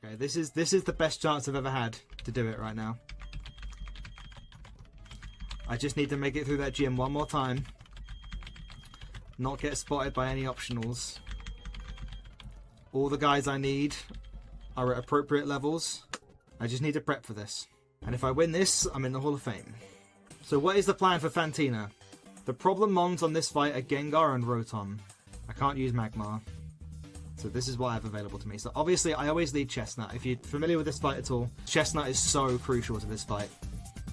Okay, this is the best chance I've ever had to do it right now. I just need to make it through that gym one more time. Not get spotted by any optionals. All the guys I need are at appropriate levels. I just need to prep for this. And if I win this, I'm in the Hall of Fame. So what is the plan for Fantina? The problem mons on this fight are Gengar and Rotom. I can't use Magmar. So this is what I have available to me. So obviously I always lead Chestnut. If you're familiar with this fight at all, Chestnut is so crucial to this fight.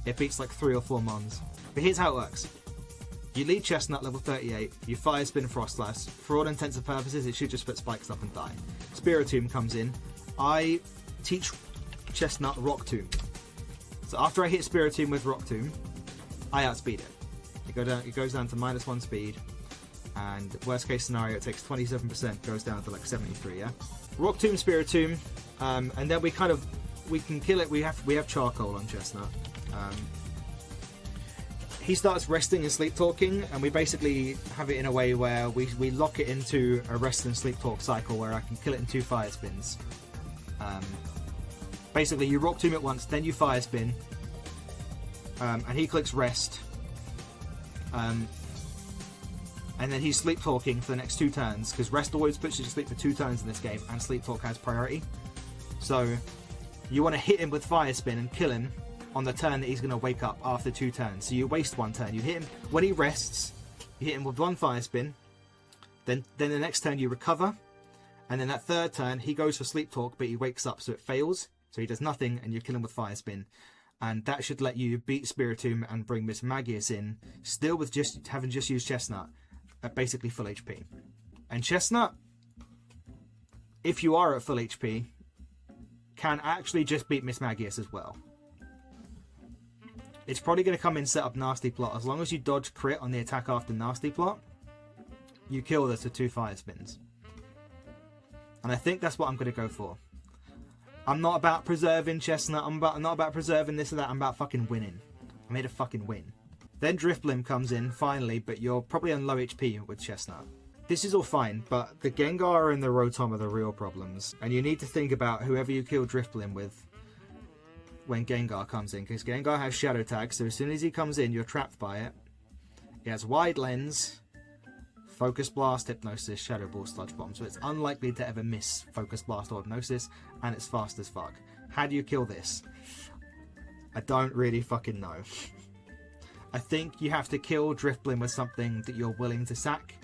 It beats like 3 or 4 mons. But here's how it works. You lead Chestnut level 38, you Fire Spin Frost Slash. For all intents and purposes, it should just put spikes up and die. Spiritomb comes in. I teach Chestnut Rock Tomb. So after I hit Spiritomb with Rock Tomb, I outspeed it. It goes down to -1 speed, and worst case scenario, it takes 27%, goes down to like 73. Yeah. Rock Tomb, Spiritomb, and then we can kill it. We have Charcoal on Chestnut. He starts resting and sleep talking, and we basically have it in a way where we lock it into a rest and sleep talk cycle where I can kill it in 2 fire spins. Basically, you Rock Tomb it once, then you Fire Spin, and he clicks rest. And then he's sleep talking for the next 2 turns, because rest always puts you to sleep for 2 turns in this game, and sleep talk has priority. So you want to hit him with Fire Spin and kill him on the turn that he's going to wake up after 2 turns. So you waste 1 turn. You hit him when he rests. You hit him with 1 Fire Spin. Then the next turn you recover, and then that 3rd turn he goes for sleep talk, but he wakes up, so it fails. So he does nothing, and you kill him with Fire Spin. And that should let you beat Spiritomb and bring Miss Magius in, still with having just used Chestnut at basically full HP. And Chestnut, if you are at full HP, can actually just beat Miss Magius as well. It's probably going to come in set up Nasty Plot. As long as you dodge crit on the attack after Nasty Plot, you kill this with 2 Fire Spins. And I think that's what I'm going to go for. I'm not about preserving Chestnut. I'm not about preserving this or that. I'm about fucking winning. I'm here to fucking win. Then Drifblim comes in, finally, but you're probably on low HP with Chestnut. This is all fine, but the Gengar and the Rotom are the real problems. And you need to think about whoever you kill Drifblim with when Gengar comes in, because Gengar has Shadow Tag, so as soon as he comes in, you're trapped by it. He has Wide Lens, Focus Blast, Hypnosis, Shadow Ball, Sludge Bomb, so it's unlikely to ever miss Focus Blast or Hypnosis, and it's fast as fuck. How do you kill this? I don't really fucking know. I think you have to kill Drifblim with something that you're willing to sack.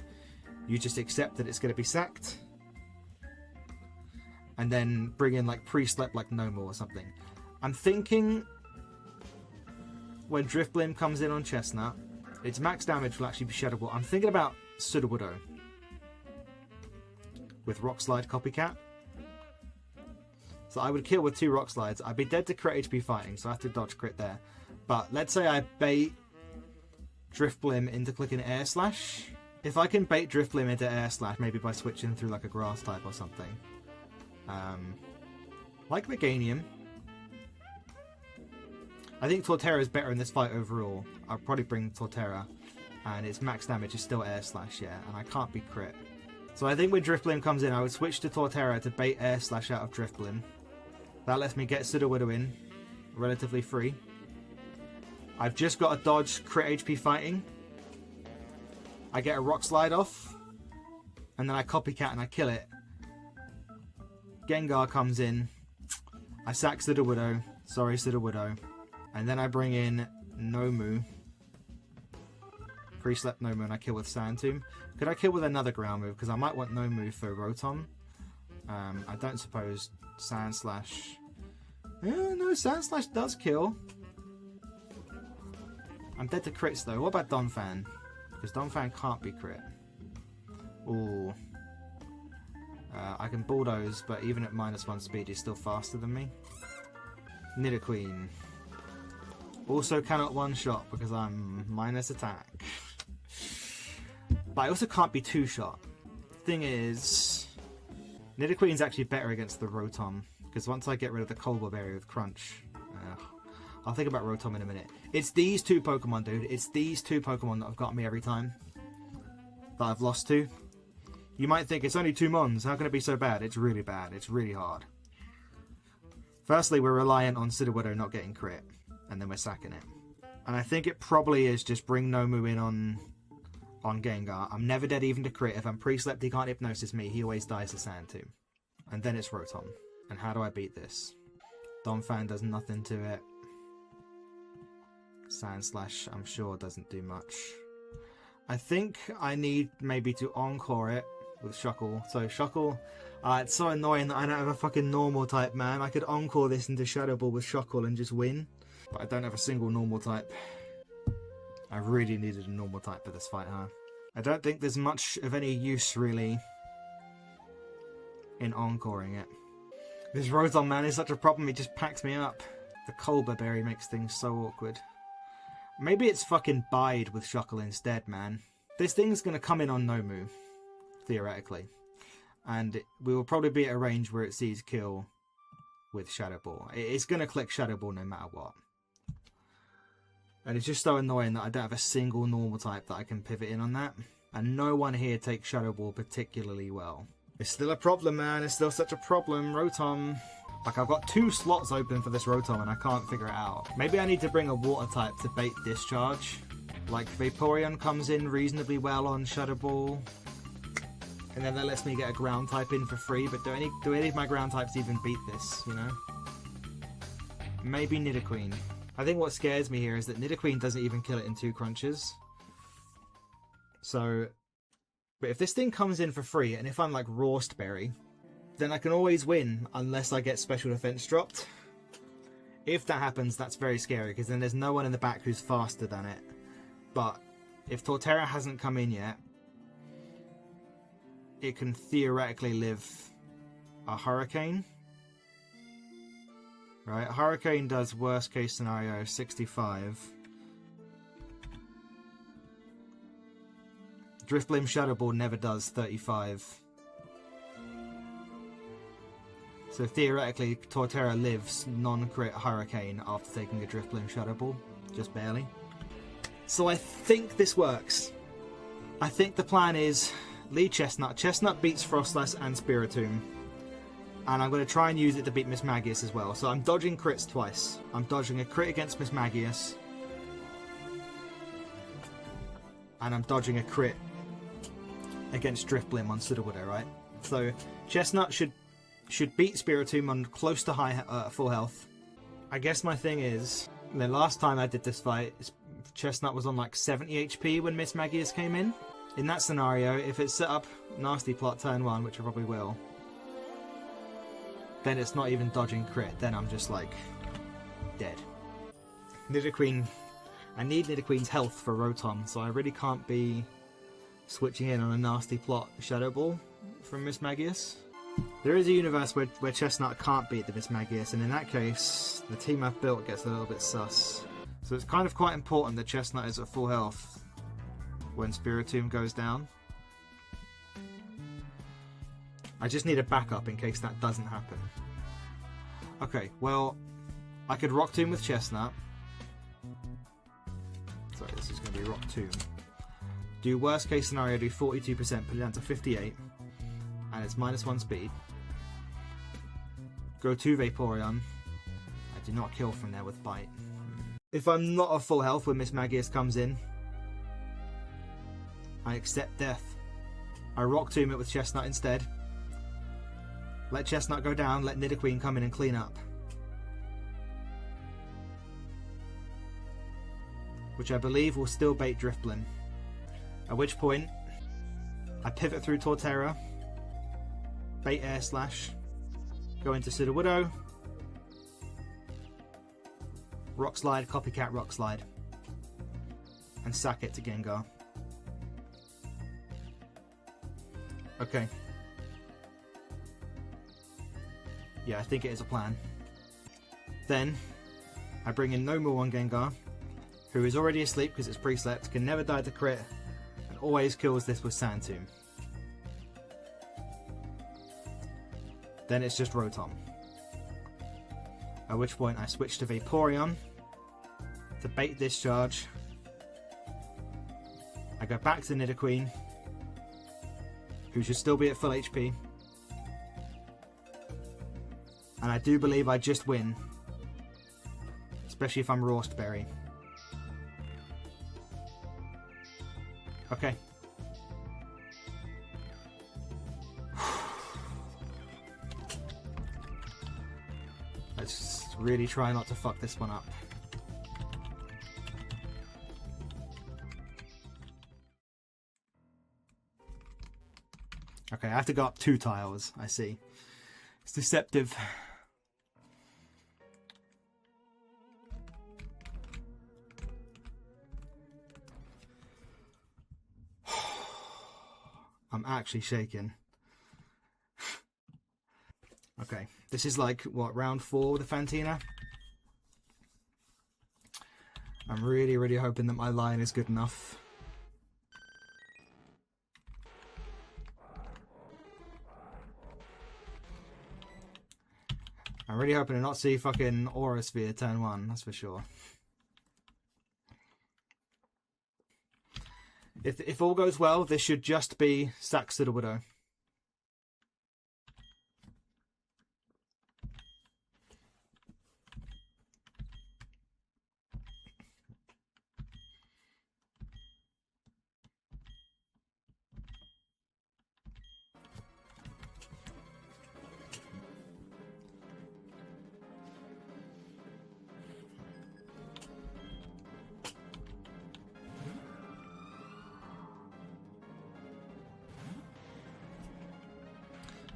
You just accept that it's going to be sacked, and then bring in like Pre-Slept like No More or something. I'm thinking when Drifblim comes in on Chestnut, its max damage will actually be Shadow Ball. I'm thinking about Sudowoodo with Rock Slide Copycat. So I would kill with 2 Rock Slides. I'd be dead to crit HP fighting, so I have to dodge crit there. But let's say I bait Drifblim into clicking Air Slash. If I can bait Drifblim into Air Slash, maybe by switching through like a Grass type or something. Like Meganium. I think Torterra is better in this fight overall. I'll probably bring Torterra. And its max damage is still Air Slash, yeah. And I can't be crit. So I think when Drifblim comes in, I would switch to Torterra to bait Air Slash out of Drifblim. That lets me get Sudowoodo in relatively free. I've just got to dodge crit HP fighting. I get a Rock Slide off. And then I Copycat and I kill it. Gengar comes in. I sack Sudowoodo. Sorry, Sudowoodo. And then I bring in Nomu. Pre-Slept Nomu and I kill with Sand Tomb. Could I kill with another ground move? Because I might want Nomu for Rotom. I don't suppose Sand Slash... no, Sand Slash does kill. I'm dead to crits though. What about Donphan? Because Donphan can't be crit. Ooh. I can Bulldoze, but even at -1 speed, he's still faster than me. Nidoqueen. Also cannot one-shot because I'm minus attack. But I also can't be two-shot. Thing is, Nidoqueen's actually better against the Rotom, because once I get rid of the Cold Berry with Crunch, I'll think about Rotom in a minute. It's these 2 Pokemon, dude. It's these 2 Pokemon that have got me every time. That I've lost to. You might think it's only 2 Mons. How can it be so bad? It's really bad. It's really hard. Firstly, we're reliant on Sudowoodo not getting crit, and then we're sacking it. And I think it probably is just bring Nomu in on Gengar. I'm never dead even to crit. If I'm pre-slept, he can't hypnosis me. He always dies to Sand Tomb. And then it's Rotom. And how do I beat this? Donphan does nothing to it. Sand Slash, I'm sure, doesn't do much. I think I need maybe to Encore it with Shuckle. So Shuckle, it's so annoying that I don't have a fucking normal type, man. I could Encore this into Shadow Ball with Shuckle and just win. But I don't have a single normal type. I really needed a normal type for this fight, huh? I don't think there's much of any use, really, in Encoring it. This Rotom, man, is such a problem, it just packs me up. The Colbur Berry makes things so awkward. Maybe it's fucking Bide with Shuckle instead, man. This thing's gonna come in on Nomu, theoretically. And we will probably be at a range where it sees kill with Shadow Ball. It's gonna click Shadow Ball no matter what. And it's just so annoying that I don't have a single normal type that I can pivot in on that. And no one here takes Shadow Ball particularly well. It's still a problem, man. It's still such a problem. Rotom. Like, I've got 2 slots open for this Rotom and I can't figure it out. Maybe I need to bring a water type to bait Discharge. Like, Vaporeon comes in reasonably well on Shadow Ball. And then that lets me get a ground type in for free. But do any of my ground types even beat this, you know? Maybe Nidoqueen. I think what scares me here is that Nidoqueen doesn't even kill it in 2 crunches. So, but if this thing comes in for free, and if I'm like Rawstberry, then I can always win unless I get special defense dropped. If that happens, that's very scary, because then there's no one in the back who's faster than it. But if Torterra hasn't come in yet, it can theoretically live a Hurricane. Right, Hurricane does worst case scenario 65. Drifblim Shadow Ball never does 35. So theoretically, Torterra lives non-crit Hurricane after taking a Drifblim Shadow Ball. Just barely. So I think this works. I think the plan is lead Chestnut. Chestnut beats Frostlass and Spiritomb. And I'm going to try and use it to beat Mismagius as well. So I'm dodging crits twice. I'm dodging a crit against Mismagius. And I'm dodging a crit against Drifblim on Sudowoodo, right? So Chestnut should beat Spiritomb on close to full health. I guess my thing is, the last time I did this fight, Chestnut was on like 70 HP when Mismagius came in. In that scenario, if it's set up Nasty Plot turn 1, which I probably will, then it's not even dodging crit, then I'm just like dead. Nidoqueen, I need Nidoqueen's health for Rotom, so I really can't be switching in on a Nasty Plot Shadow Ball from Mismagius. There is a universe where Chestnut can't beat the Mismagius, and in that case, the team I've built gets a little bit sus. So it's kind of quite important that Chestnut is at full health when Spiritomb goes down. I just need a backup in case that doesn't happen. Okay, well, I could Rock Tomb with Chestnut. Sorry, this is going to be Rock Tomb. Do worst case scenario, do 42%, put it down to 58. And it's -1 speed. Go to Vaporeon. I do not kill from there with Bite. If I'm not at full health when Mismagius comes in, I accept death. I Rock Tomb it with Chestnut instead. Let Chestnut go down, let Nidoqueen come in and clean up. Which I believe will still bait Drifblim. At which point, I pivot through Torterra, bait Air Slash, go into Sudowoodo, Rock Slide, Copycat Rock Slide, and sack it to Gengar. Okay. Yeah, I think it is a plan. Then, I bring in Nomu on Gengar, who is already asleep because it's pre-slept, can never die to crit, and always kills this with Sand Tomb. Then it's just Rotom. At which point I switch to Vaporeon to bait Discharge. I go back to Nidoqueen, who should still be at full HP. And I do believe I just win. Especially if I'm Roastberry. Okay. Let's really try not to fuck this one up. Okay, I have to go up 2 tiles, I see. It's deceptive. I'm actually shaking. Okay, this is like, what, round 4 with the Fantina? I'm really, really hoping that my line is good enough. I'm really hoping to not see fucking Aura Sphere turn 1, that's for sure. If all goes well, this should just be Stacks to the Widow.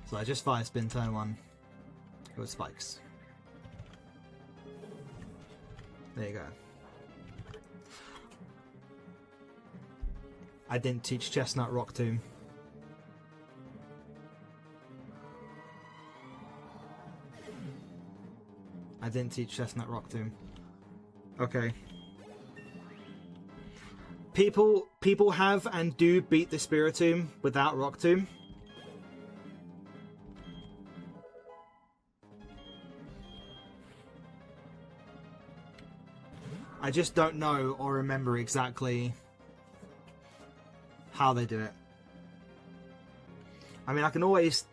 So I just fire spin turn 1. It was spikes. There you go. I didn't teach Chestnut Rock Tomb. I didn't teach Chestnut Rock Tomb. Okay. People have and do beat the Spiritomb without Rock Tomb. I just don't know or remember exactly how they do it. I mean, I can always...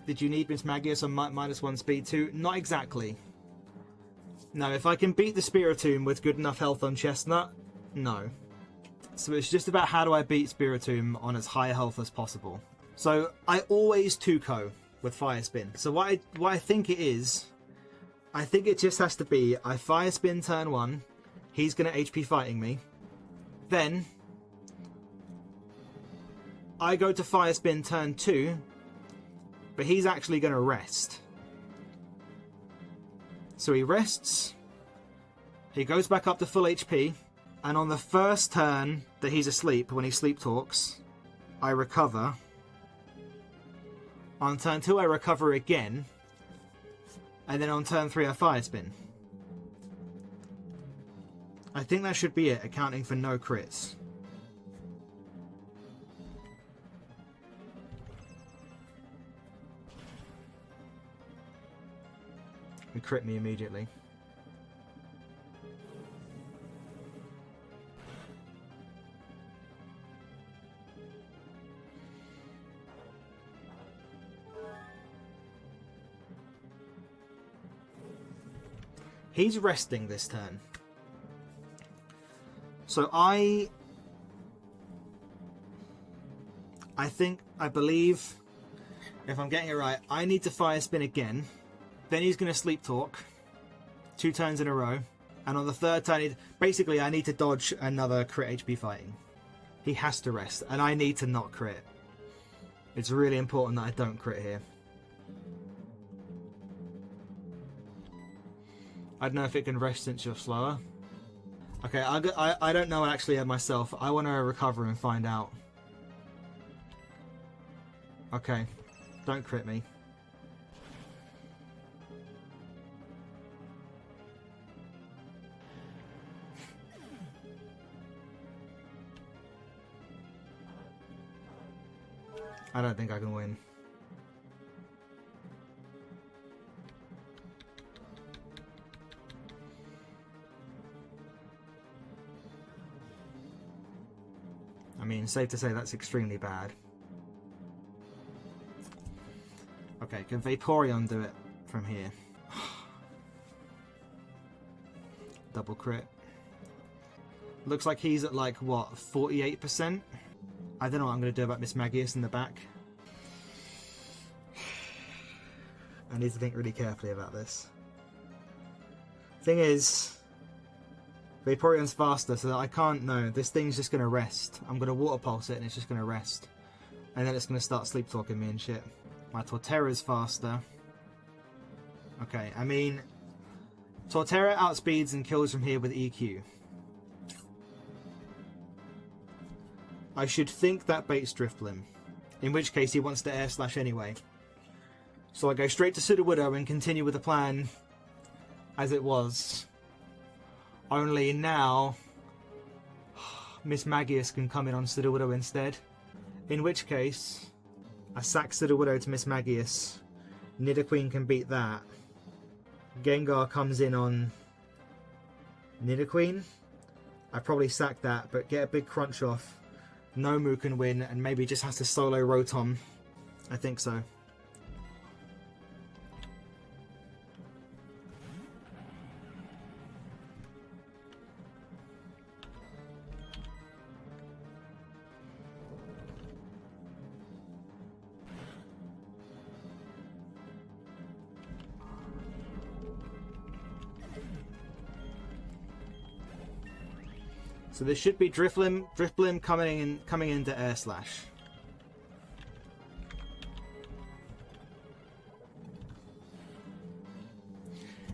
Did you need Miss Magius on -1 speed too? Not exactly. No, if I can beat the Spiritomb with good enough health on Chestnut, no. So it's just about how do I beat Spiritomb on as high health as possible. So I always 2-co with Fire Spin. So what I think it is... I think it just has to be, I fire spin turn 1, he's going to HP fighting me. Then, I go to fire spin turn 2, but he's actually going to rest. So he rests, he goes back up to full HP, and on the first turn that he's asleep, when he sleep talks, I recover. On turn 2 I recover again. And then on turn 3 I fire spin. I think that should be it, accounting for no crits. He crit me immediately. He's resting this turn. So I believe, if I'm getting it right, I need to fire spin again. Then he's going to sleep talk 2 turns in a row. And on the 3rd turn, basically I need to dodge another crit HP fighting. He has to rest, and I need to not crit. It's really important that I don't crit here. I don't know if it can rest since you're slower. Okay, I don't know actually myself. I want to recover and find out. Okay, don't crit me. I don't think I can win. I mean, safe to say that's extremely bad. Okay, can Vaporeon do it from here? Double crit. Looks like he's at like, what, 48%? I don't know what I'm going to do about Miss Magius in the back. I need to think really carefully about this. Thing is, Vaporeon's faster, so that I can't know. This thing's just going to rest. I'm going to Water Pulse it and it's just going to rest. And then it's going to start sleep talking me and shit. My Torterra's faster. Okay, I mean, Torterra outspeeds and kills from here with EQ. I should think that baits Drifblim. In which case he wants to Air Slash anyway. So I go straight to Sudowoodo and continue with the plan as it was. Only now Miss Magius can come in on Sudowoodo instead. In which case I sack Sudowoodo to Miss Magius. Nidoqueen can beat that. Gengar comes in on Nidoqueen. I probably sack that, but get a big crunch off. Nomu can win and maybe just has to solo Rotom. I think so. So this should be Drifblim coming into Air Slash.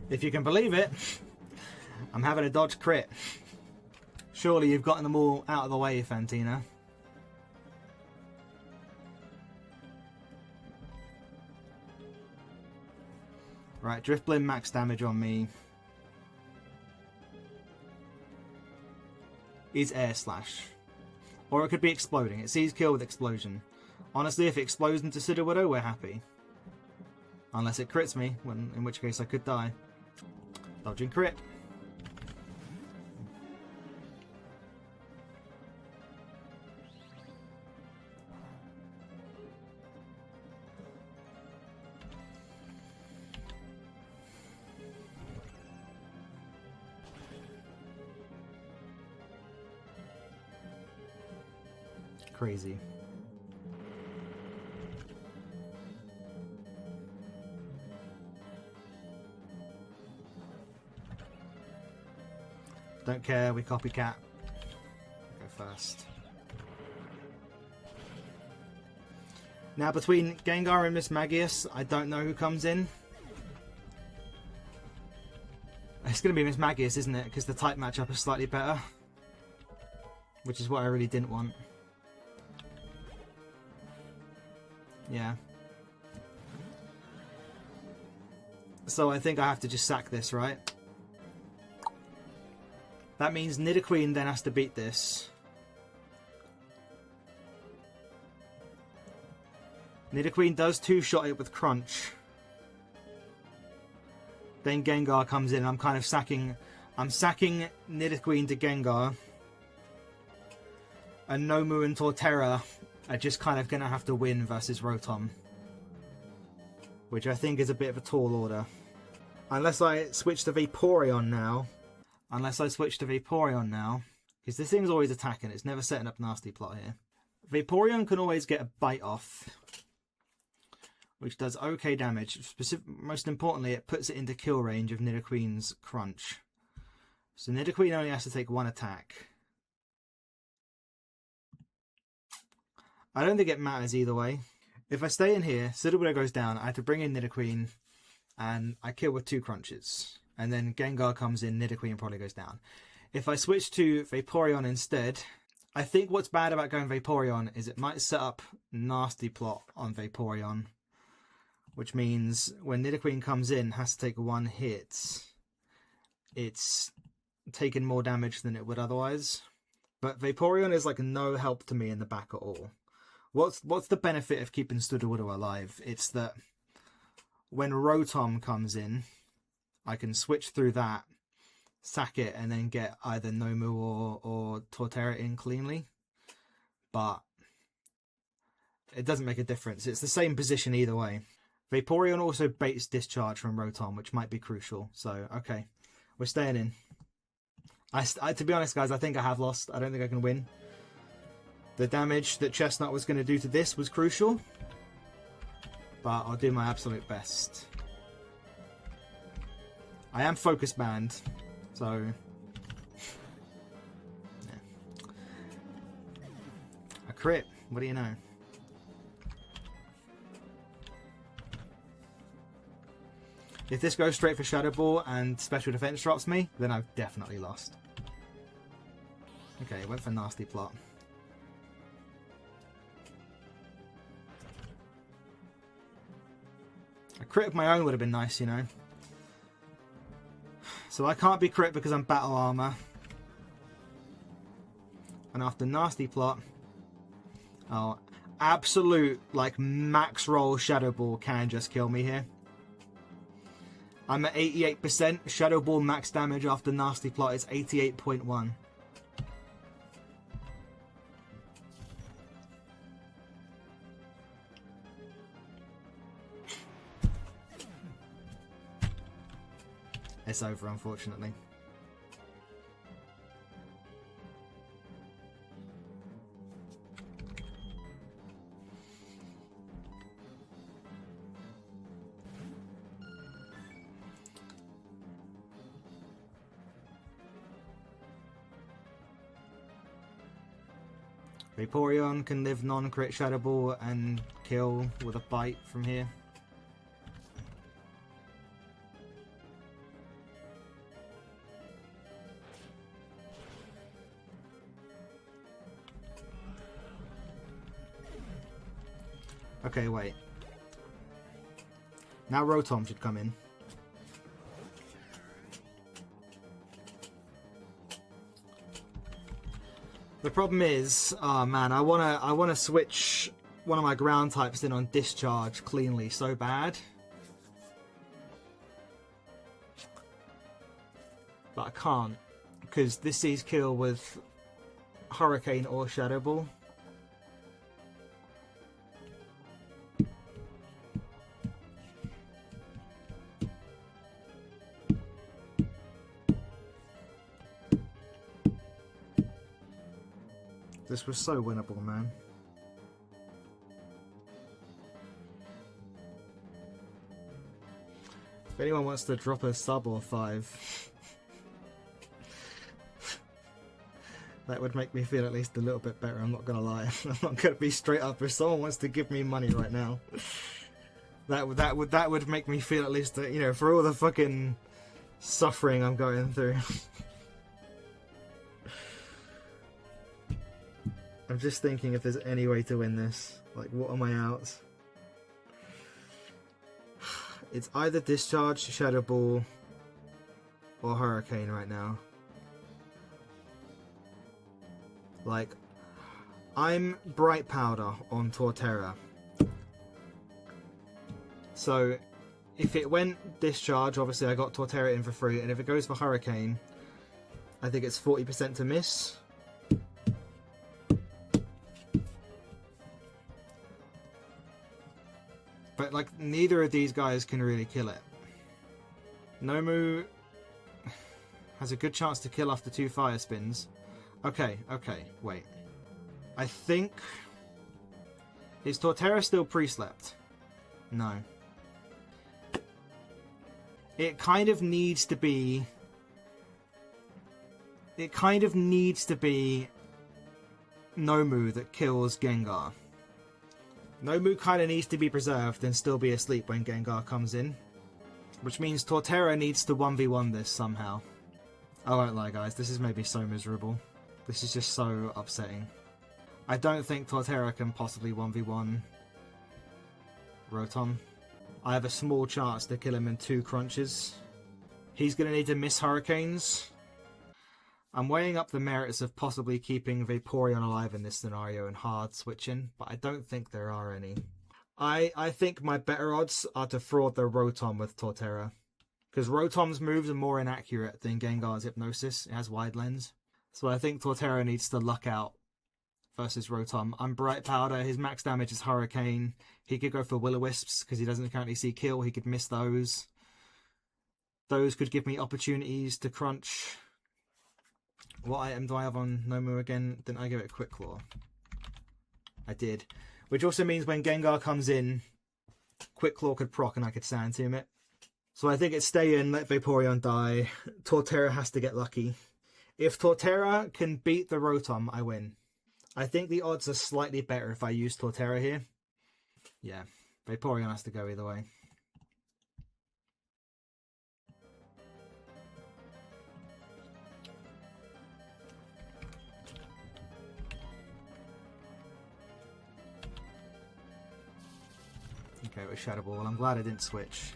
If you can believe it, I'm having a dodge crit. Surely you've gotten them all out of the way, Fantina. Right, Drifblim max damage on me. Is Air Slash. Or it could be Exploding. It sees kill with Explosion. Honestly, if it explodes into Sudowoodo, we're happy. Unless it crits me, in which case I could die. Dodging crit. Crazy. Don't care, we copycat. Go first. Now between Gengar and Miss Magius, I don't know who comes in. It's going to be Miss Magius, isn't it? Because the type matchup is slightly better. Which is what I really didn't want. Yeah. So I think I have to just sack this, right? That means Nidoqueen then has to beat this. Nidoqueen does two-shot it with Crunch. Then Gengar comes in. I'm kind of sacking... I'm sacking Nidoqueen to Gengar. And Nomu and Torterra are just kind of going to have to win versus Rotom. Which I think is a bit of a tall order. Unless I switch to Vaporeon now. Because this thing's always attacking. It's never setting up nasty plot here. Vaporeon can always get a bite off. Which does okay damage. Most importantly, it puts it into kill range of Nidoqueen's Crunch. So Nidoqueen only has to take one attack. I don't think it matters either way. If I stay in here, Sudowoodo goes down, I have to bring in Nidoqueen, and I kill with 2 crunches. And then Gengar comes in, Nidoqueen probably goes down. If I switch to Vaporeon instead, I think what's bad about going Vaporeon is it might set up nasty plot on Vaporeon. Which means when Nidoqueen comes in, has to take 1 hit. It's taking more damage than it would otherwise. But Vaporeon is like no help to me in the back at all. What's the benefit of keeping Sudowoodo alive? It's that when Rotom comes in, I can switch through that, sack it, and then get either Nomu or Torterra in cleanly. But it doesn't make a difference. It's the same position either way. Vaporeon also baits discharge from Rotom, which might be crucial. So, okay. We're staying in. To be honest, guys, I think I have lost. I don't think I can win. The damage that Chestnut was going to do to this was crucial. But I'll do my absolute best. I am focus banned. So... yeah. A crit. What do you know? If this goes straight for Shadow Ball and Special Defense drops me, then I've definitely lost. Okay, went for Nasty Plot. A crit of my own would have been nice, you know. So I can't be crit because I'm Battle Armor. And after Nasty Plot... oh, absolute, like, max roll Shadow Ball can just kill me here. I'm at 88%. Shadow Ball max damage after Nasty Plot is 88.1. It's over, unfortunately. Vaporeon can live non-crit Shadow Ball and kill with a bite from here. Okay, wait. Now Rotom should come in. The problem is, oh man, I wanna switch one of my ground types in on Discharge cleanly so bad. But I can't, because this sees kill with Hurricane or Shadow Ball. This was so winnable, man. If anyone wants to drop a sub or 5, that would make me feel at least a little bit better, I'm not gonna lie. I'm not gonna be straight up. If someone wants to give me money right now, that would make me feel at least, you know, for all the fucking suffering I'm going through. I'm just thinking if there's any way to win this. Like, what are my outs? It's either Discharge, Shadow Ball, or Hurricane right now. Like, I'm Bright Powder on Torterra. So, if it went Discharge, obviously I got Torterra in for free, and if it goes for Hurricane, I think it's 40% to miss. But, like, neither of these guys can really kill it. Nomu has a good chance to kill after 2 fire spins. Okay, wait. I think... Is Torterra still pre-slept? No. It kind of needs to be... It kind of needs to be Nomu that kills Gengar. Nomu kind of needs to be preserved and still be asleep when Gengar comes in. Which means Torterra needs to 1v1 this somehow. I won't lie, guys, this is maybe so miserable. This is just so upsetting. I don't think Torterra can possibly 1v1 Rotom. I have a small chance to kill him in 2 crunches. He's going to need to miss Hurricanes. I'm weighing up the merits of possibly keeping Vaporeon alive in this scenario and hard switching, but I don't think there are any. I think my better odds are to fraud the Rotom with Torterra. Because Rotom's moves are more inaccurate than Gengar's Hypnosis. It has wide lens. So I think Torterra needs to luck out versus Rotom. I'm Bright Powder. His max damage is Hurricane. He could go for Will-O-Wisps because he doesn't currently see Kill. He could miss those. Those could give me opportunities to crunch. What item do I have on Nomu again? Didn't I give it a Quick Claw? I did. Which also means when Gengar comes in, Quick Claw could proc and I could Sand Tomb it. So I think it's stay in, let Vaporeon die. Torterra has to get lucky. If Torterra can beat the Rotom, I win. I think the odds are slightly better if I use Torterra here. Yeah, Vaporeon has to go either way. Okay, with Shadow Ball. I'm glad I didn't switch.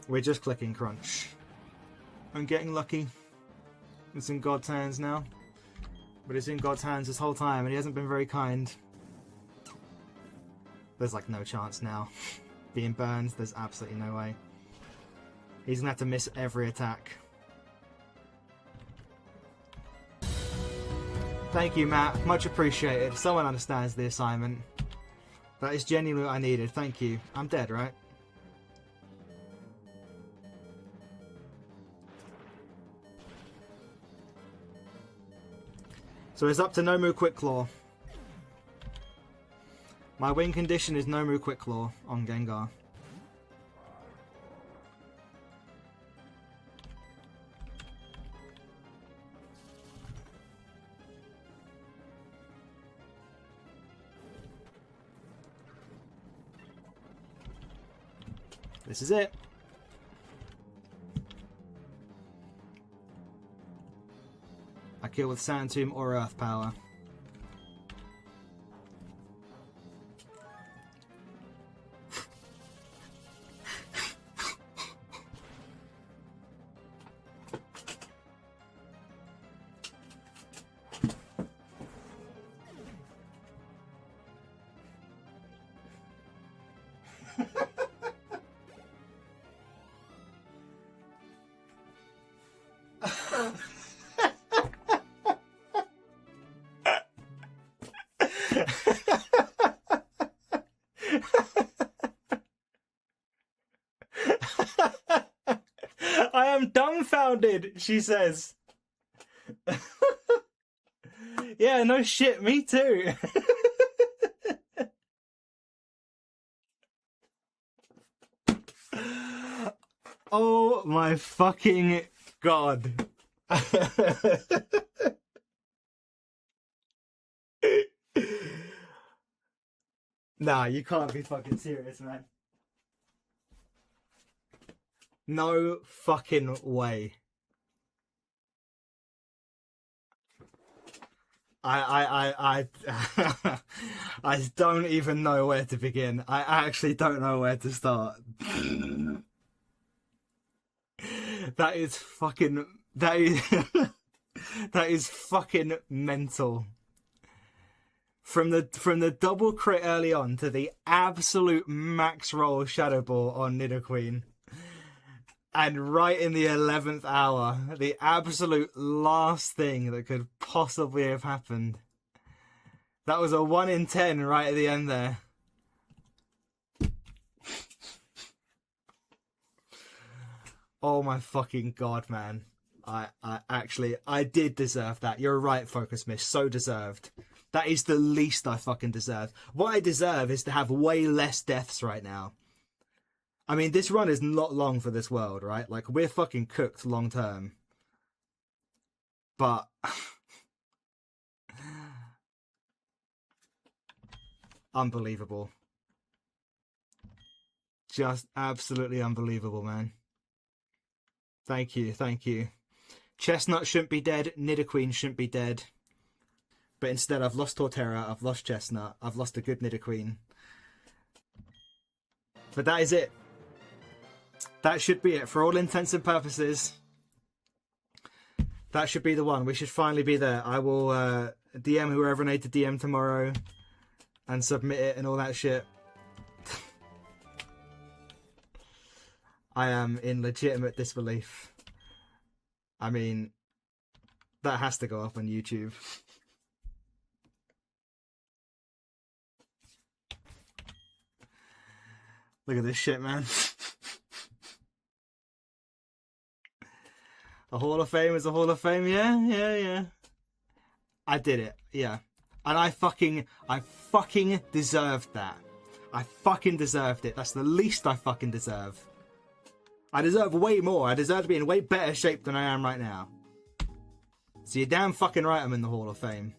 We're just clicking crunch. I'm getting lucky. It's in God's hands now. But it's in God's hands this whole time and he hasn't been very kind. There's like no chance now. Being burned, there's absolutely no way. He's gonna have to miss every attack. Thank you, Matt. Much appreciated. Someone understands the assignment. That is genuinely what I needed. Thank you. I'm dead, right? So it's up to Nomu Quick Claw. My win condition is Nomu Quick Claw on Gengar. This is it. I kill with Sand Tomb or Earth Power. I am dumbfounded, she says. Yeah, no shit, me too. Oh my fucking god. Nah, you can't be fucking serious, man. No fucking way. I don't even know where to begin. I actually don't know where to start. That is fucking... That is fucking mental. From the double crit early on to the absolute max roll Shadow Ball on Nidoqueen. And right in the 11th hour, the absolute last thing that could possibly have happened. That was a 1 in 10 right at the end there. Oh my fucking god, man. I did deserve that. You're right, Focus Miss. So deserved. That is the least I fucking deserve. What I deserve is to have way less deaths right now. I mean, this run is not long for this world, right? Like, we're fucking cooked long term. But... unbelievable. Just absolutely unbelievable, man. Thank you, thank you. Chestnut shouldn't be dead. Nidoqueen shouldn't be dead. But instead, I've lost Torterra, I've lost Chestnut, I've lost a good Nidoqueen. But that is it. That should be it. For all intents and purposes, that should be the one. We should finally be there. I will DM whoever I need to DM tomorrow and submit it and all that shit. I am in legitimate disbelief. I mean, that has to go up on YouTube. Look at this shit, man. A Hall of Fame is a Hall of Fame, yeah. I did it, yeah. And I fucking deserved that. I fucking deserved it. That's the least I fucking deserve. I deserve way more. I deserve to be in way better shape than I am right now. So you're damn fucking right I'm in the Hall of Fame.